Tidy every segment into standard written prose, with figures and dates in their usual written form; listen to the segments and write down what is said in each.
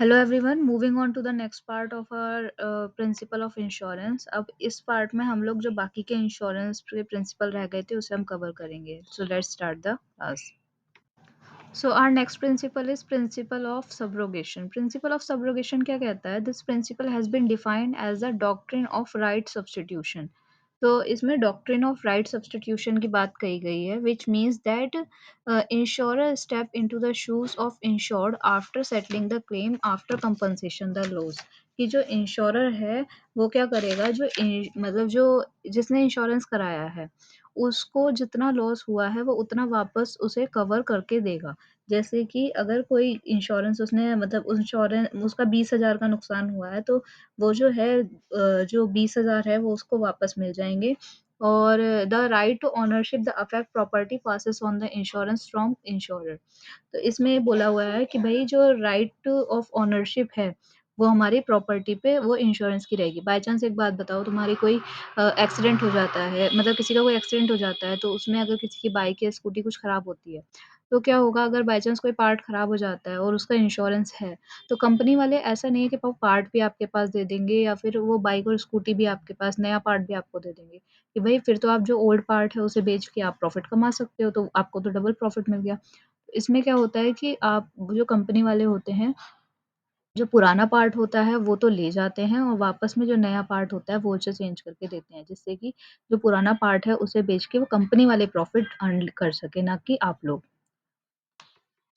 Hello everyone, moving on to the next part of our principle of insurance. अब इस part में हम लोग जो बाकी के इंश्योरेंस के प्रिंसिपल रह गए थे उसे हम कवर करेंगे। So let's start the class. So our next principle is principle of subrogation. Principle of subrogation क्या कहता है? This principle has been defined as the doctrine of right substitution. तो इसमें डॉक्ट्रिन ऑफ राइट सब्स्टिट्यूशन की बात कही गई है, which means that insurer step into the shoes of insured after settling the claim after compensation the loss. कि जो insurer है वो क्या करेगा, मतलब जो जिसने इंश्योरेंस कराया है उसको जितना लॉस हुआ है वो उतना वापस उसे कवर करके देगा। जैसे कि अगर कोई इंश्योरेंस उसने मतलब इंश्योरेंस उसका 20,000 का नुकसान हुआ है, तो वो जो है जो 20,000 है वो उसको वापस मिल जाएँगे। और the right to ownership the affect property passes on the insurance from insurer. तो इसमें बोला हुआ है कि भई जो राइट ऑफ ओनरशिप है, वो हमारी प्रॉपर्टी पे वो इंश्योरेंस की रहेगी। बाय चांस एक बात बताओ, तुम्हारी कोई एक्सीडेंट हो जाता है, मतलब किसी का कोई एक्सीडेंट हो जाता है, तो उसमें अगर किसी की बाइक या स्कूटी कुछ खराब होती है, तो क्या होगा अगर बाय चांस कोई पार्ट खराब हो जाता है और उसका इंश्योरेंस है, तो कंपनी वाले ऐसा नहीं है कि वो पार्ट भी आपके पास दे देंगे या फिर वो बाइक और स्कूटी भी आपके पास नया पार्ट भी आपको दे देंगे, कि भई फिर तो आप जो ओल्ड पार्ट है उसे बेच के आप प्रॉफ़िट कमा सकते हो, तो आपको तो डबल प्रॉफ़िट मिल गया। इसमें क्या होता है कि आप जो कंपनी वाले होते हैं, जो पुराना पार्ट होता है वो तो ले जाते हैं और वापस में जो नया पार्ट होता है वो उसे चेंज करके देते हैं, जिससे कि जो पुराना पार्ट है उसे बेच के वो कंपनी वाले प्रॉफ़िट अर्न कर सकें, ना कि आप लोग।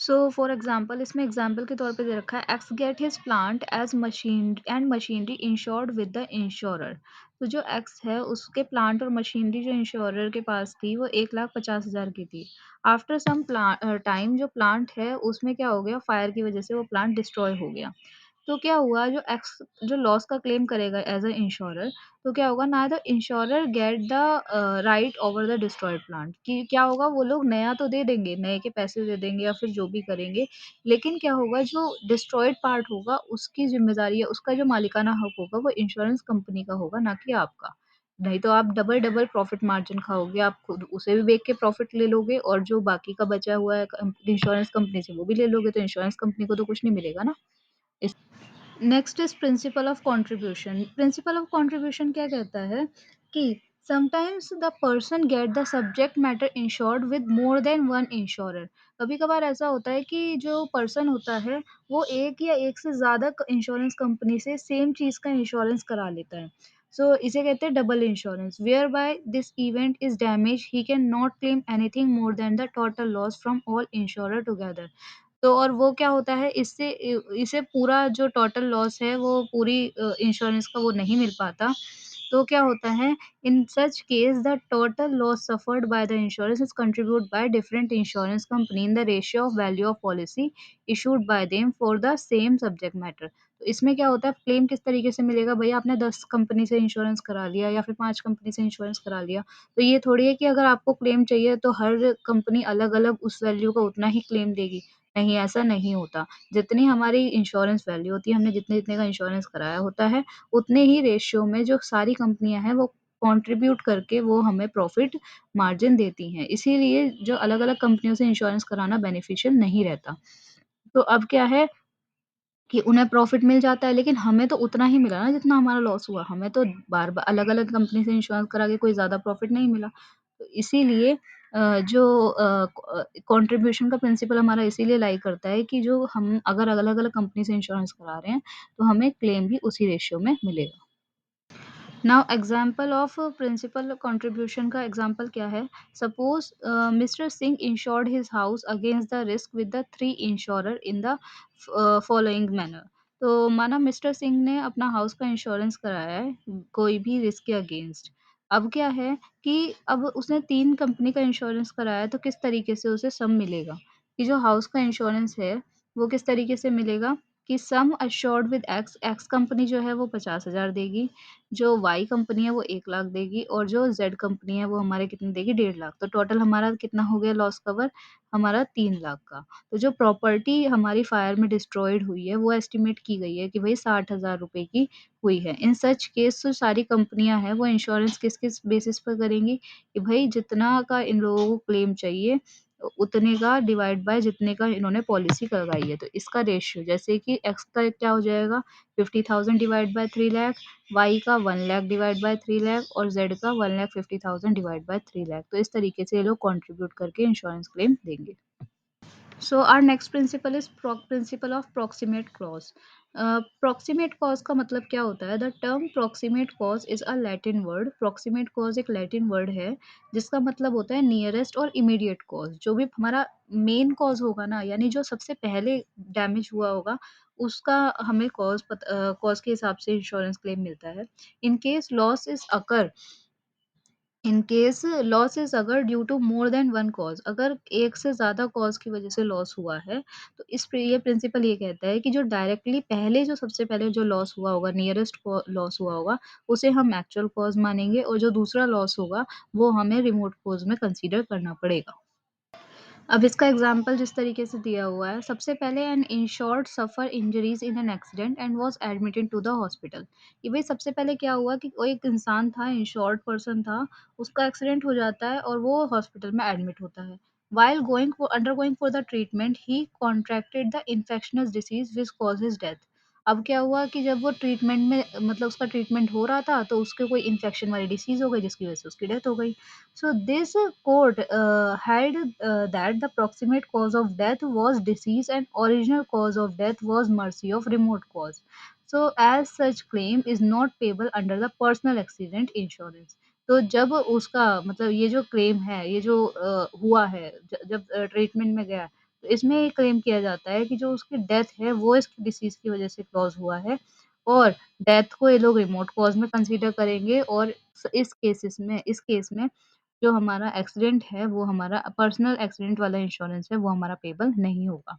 सो फॉर एग्जाम्पल, इसमें एग्जाम्पल के तौर पे दे रखा है, X get his plant as machine and machinery insured with the insurer. तो जो एक्स है उसके प्लांट और मशीनरी जो इंश्योरर के पास थी वो 1,50,000 की थी। आफ्टर सम टाइम जो प्लांट है उसमें क्या हो गया, फायर की वजह से वो प्लांट डिस्ट्रॉय हो गया। तो क्या हुआ, जो एक्स जो लॉस का क्लेम करेगा एज अ इंश्योरर, तो क्या होगा ना, the insurer get the right over the destroyed plant. कि क्या होगा, वो लोग नया तो दे देंगे, नए के पैसे दे देंगे या फिर जो भी करेंगे, लेकिन क्या होगा, जो डिस्ट्रॉयड पार्ट होगा उसकी जिम्मेदारी है, उसका जो मालिकाना हक होगा वो इंश्योरेंस कंपनी का होगा, ना कि आपका। नहीं तो आप डबल डबल प्रॉफिट मार्जिन खाओगे, आप खुद उसे भी बेच के प्रॉफिट ले लोगे और जो बाकी का बचा हुआ है इंश्योरेंस कंपनी से वो भी ले लोगे, तो इंश्योरेंस कंपनी को तो कुछ नहीं मिलेगा ना। Next is principle of contribution. Principle of contribution क्या कहता है कि sometimes the person get the subject matter insured with more than one insurer. कभी कभार ऐसा होता है कि जो पर्सन होता है वो एक या एक से ज़्यादा इंश्योरेंस कंपनी से सेम चीज़ का इंश्योरेंस करा लेता है। सो इसे कहते हैं double insurance, where by this event is damage he can not claim anything more than the total loss from all insurer together. तो और वो क्या होता है, इससे इसे पूरा जो टोटल लॉस है वो पूरी इंश्योरेंस का वो नहीं मिल पाता। तो क्या होता है, in such case the total loss suffered by the insurance is contribute by different insurance company in the ratio of value of policy issued by them for the same subject matter. तो इसमें क्या होता है, claim किस तरीके से मिलेगा, भई आपने 10 कंपनी से इंश्योरेंस करा लिया या फिर 5 कंपनी से इंश्योरेंस करा लिया, तो ये थोड़ी है कि अगर आपको क्लेम चाहिए तो हर कंपनी अलग-अलग उस वैल्यू का उतना ही क्लेम देगी। नहीं, ऐसा नहीं होता। जितनी हमारी इंश्योरेंस वैल्यू होती है, हमने जितने-जितने का इंश्योरेंस कराया होता है, उतने ही रेशियो में जो सारी कंपनियाँ हैं, वो कंट्रीब्यूट करके वो हमें प्रॉफ़िट मार्जिन देती हैं। इसीलिए जो अलग-अलग कंपनियों से इंश्योरेंस कराना बेनिफिशियल नहीं रहता। तो अब क्या है कि उन्हें प्रॉफ़िट मिल जाता है, लेकिन हमें तो उतना ही मिला ना जितना हमारा लॉस हुआ। हमें तो बार-बार अलग-अलग कंपनी से इंश्योरेंस करा के कोई ज़्यादा प्रॉफ़िट नहीं मिला। तो इसीलिए जो कंट्रीब्यूशन का प्रिंसिपल हमारा इसीलिए लाई करता है कि जो हम अगर अलग-अलग कंपनी से इंश्योरेंस करा रहे हैं, तो हमें क्लेम भी उसी रेशियो में मिलेगा। Now example of principle contribution का एग्जाम्पल क्या है? Suppose mister Singh insured his house against the risk with the 3 insurer in the following manner. तो माना मिस्टर सिंह ने अपना हाउस का इंश्योरेंस कराया है कोई भी रिस्क के अगेंस्ट। अब क्या है कि अब उसने 3 कंपनी का इंश्योरेंस कराया है, तो किस तरीके से उसे सम मिलेगा? कि जो हाउस का इंश्योरेंस है, वो किस तरीके से मिलेगा कि sum assured with x, x company जो है वो 50,000 देगी, जो वाई कंपनी है वो 1,00,000 देगी और जो ज़ेड कंपनी है वो हमारे कितने देगी, 1,50,000। तो टोटल हमारा कितना हो गया लॉस कवर? हमारा 3,00,000 का। तो जो प्रॉपर्टी हमारी फायर में डिस्ट्रॉयड हुई है वो एस्टिमेट की गई है कि भई 60,000 रुपए की हुई है। इन सच केस जो सारी कंपनियाँ हैं वो इंश्योरेंस किस-किस बेसिस पर करेंगी कि भई जितना का इन लोगों को क्लेम चाहिए, उतने का डिवाइड बाय जितने का इन्होंने पॉलिसी करवाई है। तो इसका रेशियो जैसे कि एक्स का क्या हो जाएगा 50,000 डिवाइड बाय 3 लाख, वाई का 1 लाख डिवाइड बाय 3 लाख और जेड का 1,50,000 डिवाइड बाय 3 लाख। तो इस तरीके से ये लोग कंट्रीब्यूट करके इंश्योरेंस क्लेम देंगे। So our next principle is principle of proximate clause. Proximate cause का मतलब क्या होता है? The term proximate cause is a Latin word. Proximate cause एक लैटिन वर्ड है जिसका मतलब होता है नियरेस्ट और इमीडिएट कॉज। जो भी हमारा मेन कॉज होगा ना, यानी जो सबसे पहले डैमेज हुआ होगा, उसका हमें कॉज के हिसाब से इंश्योरेंस क्लेम मिलता है। In case loss is occur in case loss is अगर due to more than one cause, अगर एक से ज्यादा कॉज की वजह से लॉस हुआ है, तो ये प्रिंसिपल ये कहता है कि जो डायरेक्टली पहले जो सबसे पहले जो लॉस हुआ होगा, नियरेस्ट लॉस हुआ होगा, उसे हम एक्चुअल कॉज मानेंगे और जो दूसरा लॉस होगा वो हमें रिमोट कॉज में कंसीडर करना पड़ेगा। अब इसका एग्जाम्पल जिस तरीके से दिया हुआ है, सबसे पहले an insured suffer injuries in an accident and was admitted to the hospital. ये भाई सबसे पहले क्या हुआ कि कोई एक इंसान था, इंश्योर्ड पर्सन था, उसका एक्सीडेंट हो जाता है और वो हॉस्पिटल में एडमिट होता है। While going for undergoing for the treatment, he contracted the infectious disease which causes death. अब क्या हुआ कि जब वो ट्रीटमेंट में मतलब उसका ट्रीटमेंट हो रहा था तो उसके कोई इन्फेक्शन वाली डिसीज हो गई जिसकी वजह से उसकी डेथ हो गई। So this court held that the proximate cause of death was disease and original cause of death was mercy of remote cause. So as such claim is not payable under the personal accident insurance. तो जब उसका मतलब ये जो claim है, ये जो हुआ है जब ट्रीटमेंट में गया, तो इसमें ये क्लेम किया जाता है कि जो उसकी डेथ है वो इसकी डिसीज की वजह से कॉज हुआ है और डेथ को ये लोग रिमोट कॉज में कंसीडर करेंगे और इस केस में जो हमारा एक्सीडेंट है वो हमारा पर्सनल एक्सीडेंट वाला इंश्योरेंस है वो हमारा पेबल नहीं होगा।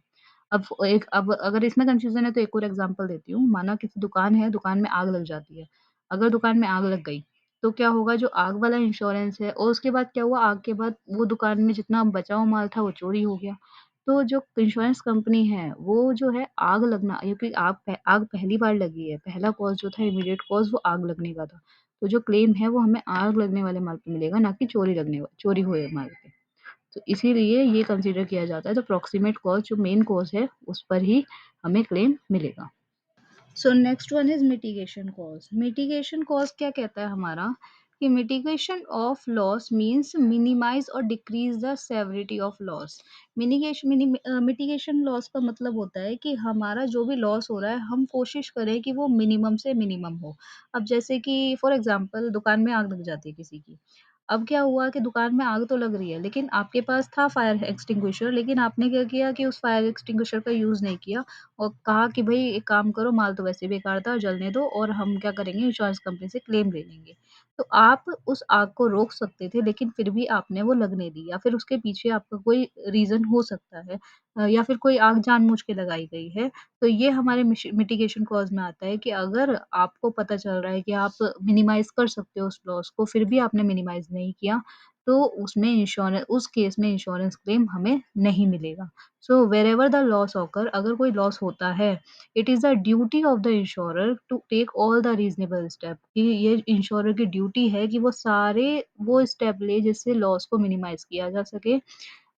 अब अगर इसमें कन्फ्यूज़न है तो एक और एग्ज़ाम्पल देती हूँ। माना किसी दुकान है, दुकान में आग लग जाती है। अगर दुकान में आग लग गई, तो क्या होगा जो आग वाला इंश्योरेंस है और उसके बाद क्या हुआ आग के बाद वो दुकान में जितना बचा हुआ माल था वो चोरी हो गया। तो जो इंश्योरेंस कंपनी है वो जो है आग लगना क्योंकि आग पहली बार लगी है, पहला कॉज़ जो था इमीडिएट कॉज़ वो आग लगने का था। तो जो क्लेम है वो हमें आग लगने वाले माल पे मिलेगा ना कि चोरी हुए माल पे। तो इसीलिए ये कंसीडर किया जाता है तो प्रॉक्सिमेट कॉज़ जो मेन कॉज़ है उस पर ही हमें क्लेम मिलेगा। So next one is mitigation cause. Mitigation cause क्या कहता है हमारा कि mitigation of loss means minimise और decrease the severity of loss. Mitigation loss का मतलब होता है कि हमारा जो भी लॉस हो रहा है हम कोशिश करें कि वो मिनिमम से मिनिमम हो। अब जैसे कि फॉर एग्जांपल दुकान में आग लग जाती है किसी की। अब क्या हुआ कि दुकान में आग तो लग रही है लेकिन आपके पास था फायर एक्सटिंग्विशर, लेकिन आपने क्या किया कि उस फायर एक्सटिंग्विशर का यूज़ नहीं किया और कहा कि भई एक काम करो, माल तो वैसे बेकार था, जलने दो और हम क्या करेंगे इंश्योरेंस कंपनी से क्लेम ले लेंगे। तो आप उस आग को रोक सकते थे लेकिन फिर भी आपने वो लगने दी या फिर उसके पीछे आपका कोई रीज़न हो सकता है या फिर कोई आग जानबूझ के लगाई गई है। तो ये हमारे मिटिगेशन क्लॉज़ में आता है कि अगर आपको पता चल रहा है कि आप मिनिमाइज़ कर सकते हो उस लॉस को, फिर भी आपने मिनिमाइज़ नहीं किया, तो उसमें उस केस में इंश्योरेंस क्लेम हमें नहीं मिलेगा। So wherever the loss occur, अगर कोई लॉस होता है, it is the duty of the insurer to take all the reasonable step कि ये इंश्योरर की ड्यूटी है कि वो स्टेप ले जिससे लॉस को मिनिमाइज़ किया जा सके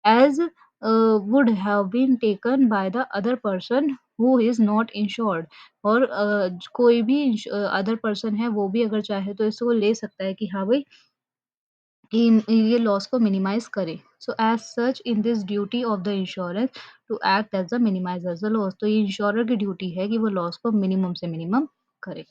as would have been taken by the other person who is not insured. और कोई भी अदर पर्सन है वो भी अगर चाहे तो इसको ले सकता है कि हाँ भाई कि ये लॉस को मिनिमाइज करे। So as such in this duty of the insurance to act as a minimise as the loss. तो ये इंश्योरर की ड्यूटी है कि वो लॉस को मिनिमम से मिनिमम करे।